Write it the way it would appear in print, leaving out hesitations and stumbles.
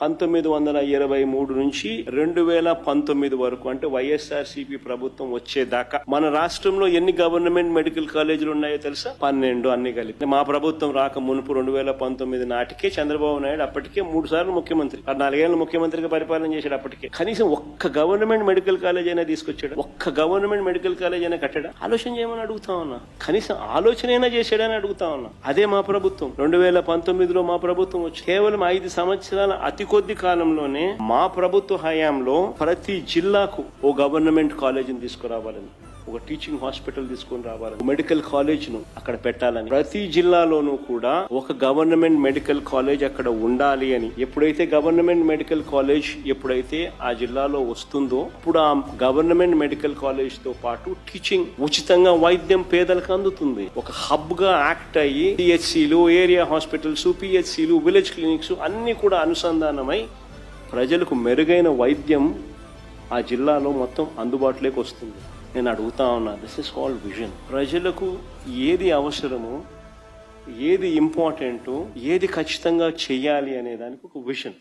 1923 నుంచి 2019 వరకు అంటే వైఎస్ఆర్సీపీ ప్రభుత్వం వచ్చేదాకా మన రాష్ట్రంలో ఎన్ని గవర్నమెంట్ మెడికల్ కాలేజీలు ఉన్నాయో తెలుసా? 12 అన్ని కలిపి. మా ప్రభుత్వం రాక మునుపు 2019 నాటికే చంద్రబాబు నాయుడు అప్పటికే 3 సార్లు ముఖ్యమంత్రి, 4 ఏళ్ళు ముఖ్యమంత్రిగా పరిపాలన చేశాడు. అప్పటికే కనీసం ఒక్క గవర్నమెంట్ మెడికల్ కాలేజ్ అయినా తీసుకొచ్చాడు? ఒక్క గవర్నమెంట్ మెడికల్ కాలేజ్ అయినా కట్టాడా? ఆలోచన చేయమని అడుగుతా ఉన్నా. కనీసం ఆలోచన అయినా చేశాడని అడుగుతా ఉన్నా. అదే మా ప్రభుత్వం 2019లో మా ప్రభుత్వం వచ్చి కేవలం 5 సంవత్సరాల అతి కొద్ది కాలంలోనే మా ప్రభుత్వ హయాంలో ప్రతి జిల్లాకు ఓ గవర్నమెంట్ కాలేజీని తీసుకురావాలని, ఒక టీచింగ్ హాస్పిటల్ తీసుకొని రావాలని, మెడికల్ కాలేజ్ ను అక్కడ పెట్టాలని, ప్రతి జిల్లాలోనూ కూడా ఒక గవర్నమెంట్ మెడికల్ కాలేజ్ అక్కడ ఉండాలి అని. ఎప్పుడైతే గవర్నమెంట్ మెడికల్ కాలేజ్ ఎప్పుడైతే ఆ జిల్లాలో వస్తుందో అప్పుడు ఆ గవర్నమెంట్ మెడికల్ కాలేజ్ తో పాటు టీచింగ్, ఉచితంగా వైద్యం పేదలకు అందుతుంది. ఒక హబ్ గా యాక్ట్ అయ్యి పిహెచ్సిలు, ఏరియా హాస్పిటల్స్, పిహెచ్సిలు, విలేజ్ క్లినిక్స్ అన్ని కూడా అనుసంధానమై ప్రజలకు మెరుగైన వైద్యం ఆ జిల్లాలో మొత్తం అందుబాటులోకి వస్తుంది. నేను అడుగుతా ఉన్నా, దిస్ ఇస్ కాల్డ్ విజన్. ప్రజలకు ఏది అవసరమో, ఏది ఇంపార్టెంటో, ఏది ఖచ్చితంగా చెయ్యాలి అనే దానికి ఒక విజన్.